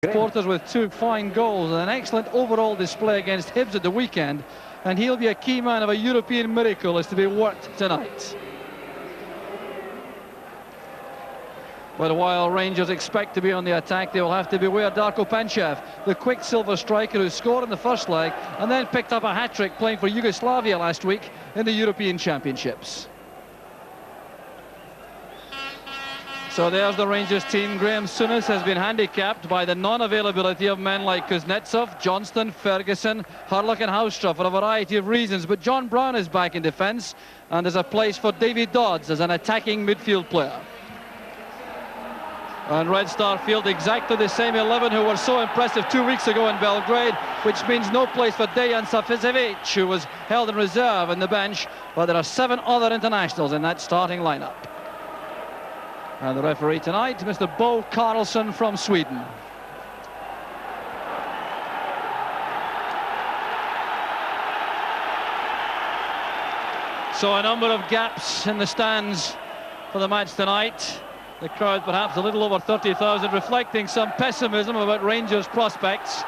Supporters with two fine goals and an excellent overall display against Hibs at the weekend, and he'll be a key man of a European miracle is to be worked tonight. But while Rangers expect to be on the attack, they will have to beware Darko Panchev, the Quicksilver striker who scored in the first leg and then picked up a hat-trick playing for Yugoslavia last week in the European Championships. So there's the Rangers team. Graham Souness has been handicapped by the non-availability of men like Kuznetsov, Johnston, Ferguson, Hurlock and Houstra for a variety of reasons. But John Brown is back in defence, and there's a place for David Dodds as an attacking midfield player. And Red Star field exactly the same 11 who were so impressive 2 weeks ago in Belgrade, which means no place for Dejan Saficevic, who was held in reserve on the bench, but there are 7 other internationals in that starting lineup. And the referee tonight, Mr. Bo Carlson from Sweden. So a number of gaps in the stands for the match tonight. The crowd perhaps a little over 30,000, reflecting some pessimism about Rangers' prospects.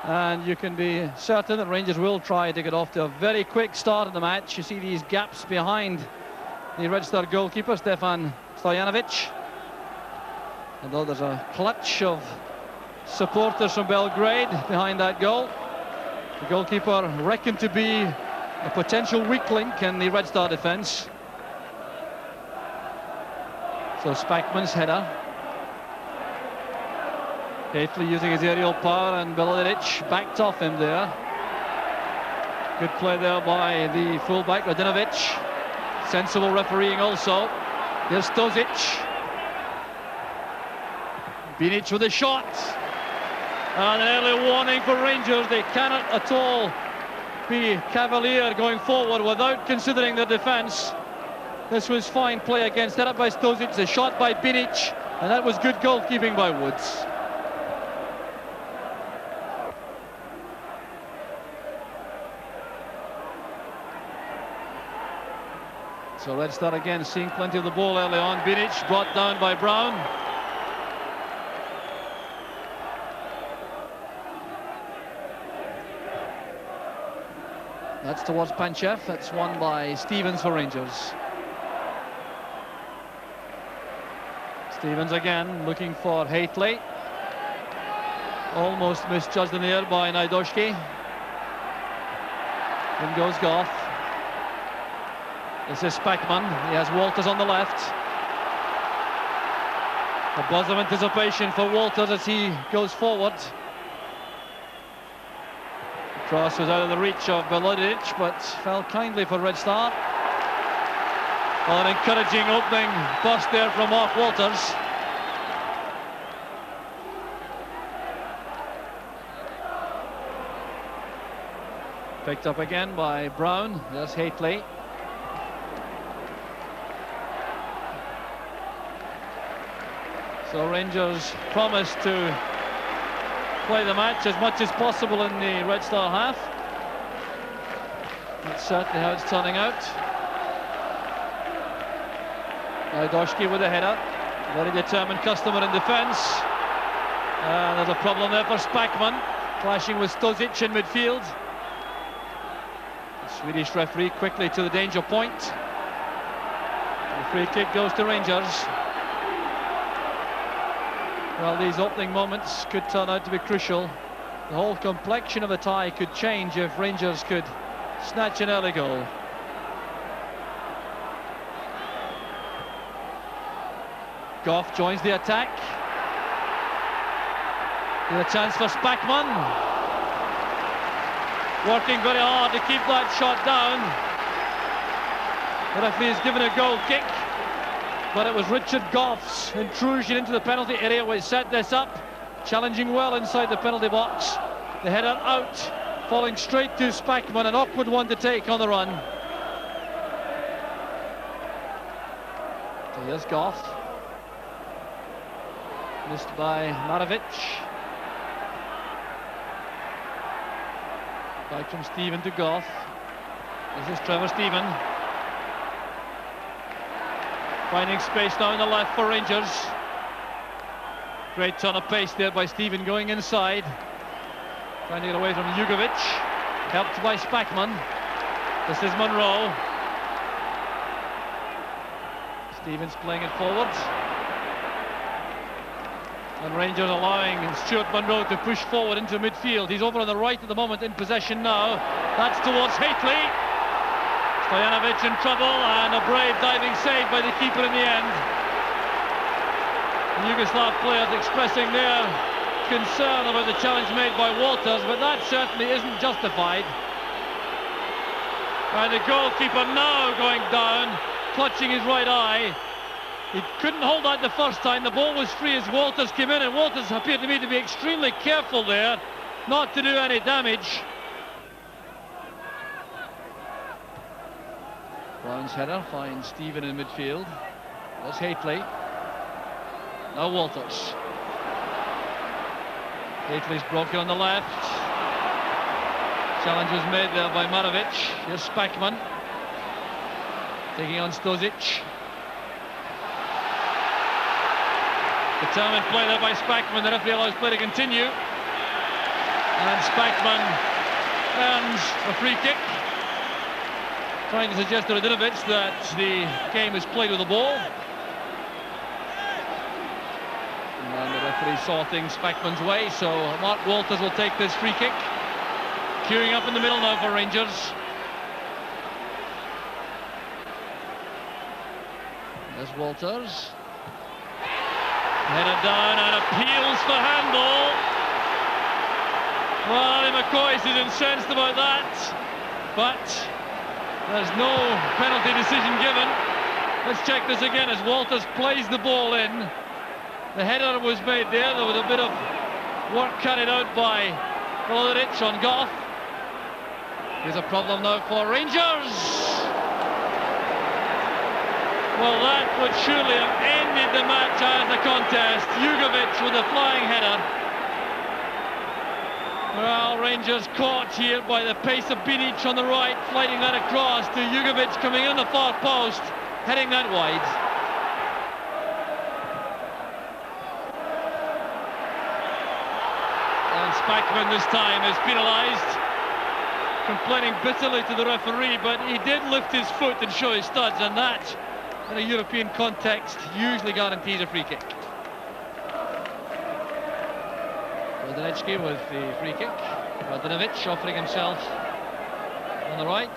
And you can be certain that Rangers will try to get off to a very quick start in the match. You see these gaps behind the Red Star goalkeeper, Stefan Stojanovic. Although there's a clutch of supporters from Belgrade behind that goal. The goalkeeper reckoned to be a potential weak link in the Red Star defence. So Spackman's header. Hately using his aerial power, and Belodic backed off him there. Good play there by the fullback Radinovic. Sensible refereeing also. Here's Stozic. Binic with a shot. And an early warning for Rangers. They cannot at all be cavalier going forward without considering their defence. This was fine play against, set up by Stozic, the shot by Binic, and that was good goalkeeping by Woods. So Red Star again seeing plenty of the ball early on. Binic brought down by Brown. That's towards Panchev. That's won by Stevens for Rangers. Stevens again looking for Hately. Almost misjudged in the air by Najdoski. In goes Goff. This is Spackman. He has Walters on the left. A buzz of anticipation for Walters as he goes forward. The cross was out of the reach of Belodic, but fell kindly for Red Star. Well, an encouraging opening burst there from Mark Walters. Picked up again by Brown. There's Hately. So Rangers promised to play the match as much as possible in the Red Star half. That's certainly how it's turning out. Najdoski with a header. Very determined customer in defence. And there's a problem there for Spackman, clashing with Stozic in midfield. The Swedish referee quickly to the danger point. The free kick goes to Rangers. Well, these opening moments could turn out to be crucial. The whole complexion of the tie could change if Rangers could snatch an early goal. Goff joins the attack. Here's a chance for Spackman. Working very hard to keep that shot down. The referee has given a goal kick, but it was Richard Goff's intrusion into the penalty area which set this up. Challenging well inside the penalty box. The header out, falling straight to Spackman, an awkward one to take on the run. So here's Goff. Missed by Marovic. Back from Stephen to Goff. This is Trevor Stephen. Finding space now on the left for Rangers. Great turn of pace there by Stephen going inside. Trying to get away from Jugovic. Helped by Spackman. This is Monroe. Stevens playing it forward. And Rangers allowing Stuart Monroe to push forward into midfield. He's over on the right at the moment, in possession now. That's towards Haitley. Stojanovic in trouble, and a brave diving save by the keeper in the end. The Yugoslav players expressing their concern about the challenge made by Walters, but that certainly isn't justified. And the goalkeeper now going down, clutching his right eye. He couldn't hold that the first time. The ball was free as Walters came in, and Walters appeared to me to be extremely careful there not to do any damage. Brown's header finds Stephen in midfield. There's Haitley. Now Walters. Haitley's broken on the left. Challenge was made there by Marovic. Here's Spackman taking on Stozic. Determined play there by Spackman. The referee allows play to continue. And Spackman earns a free kick, trying to suggest to Radinovic that the game is played with the ball. And the referee saw things Spackman's way, so Mark Walters will take this free kick. Queuing up in the middle now for Rangers. There's Walters. Headed down and appeals for handball. Well, McCoy is incensed about that, but there's no penalty decision given. Let's check this again as Walters plays the ball in. The header was made there. There was a bit of work carried out by Kolodric on Goff. Here's a problem now for Rangers. Well, that would surely have ended the match as a contest. Jugovic with a flying header. Well, Rangers caught here by the pace of Binic on the right, flighting that across to Jugovic coming in the far post, heading that wide. And Spackman this time is penalised, complaining bitterly to the referee, but he did lift his foot and show his studs, and that, in a European context, usually guarantees a free kick. Radinovic with the free kick. Radinovic offering himself on the right.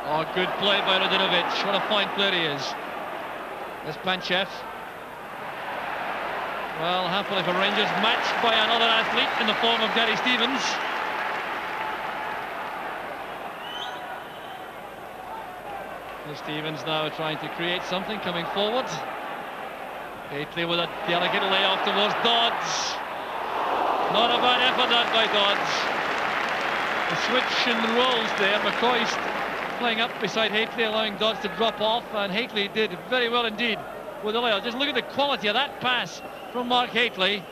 Oh, good play by Radinovic. What a fine player he is. There's Panchev. Well, happily for Rangers, matched by another athlete in the form of Gary Stevens. Stevens now trying to create something, coming forward. Haitley with a delicate layoff towards Dodds. Not a bad effort that by Dodds. The switch in the roles there. McCoy playing up beside Haitley, allowing Dodds to drop off, and Haitley did very well indeed with the layoff. Just look at the quality of that pass from Mark Haitley.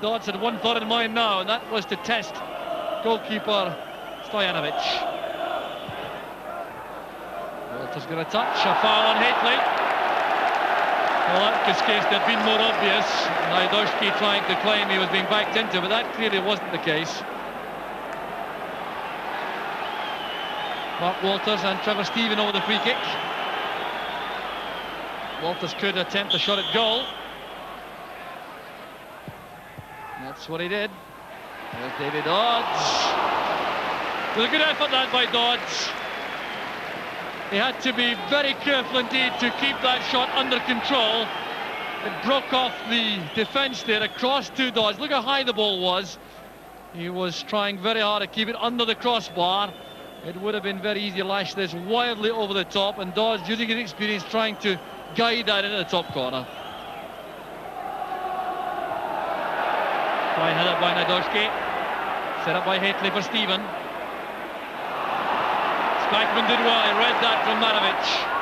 Dodds had one thought in mind now, and that was to test goalkeeper Stojanovic. Walters got a touch, a foul on Haitley. Well, that case had been more obvious. Najdoski trying to claim he was being backed into, but that clearly wasn't the case. Mark Walters and Trevor Stephen over the free kick. Walters could attempt a shot at goal. That's what he did. There's David Dodds. It was a good effort that by Dodds. He had to be very careful indeed to keep that shot under control. It broke off the defence there across to Dodds. Look how high the ball was. He was trying very hard to keep it under the crossbar. It would have been very easy to lash this wildly over the top, and Dodds, using his experience, trying to guide that into the top corner. Fine header by Najdoski. Set up by Haitley for Stephen. Spackman did well, he read that from Marovic.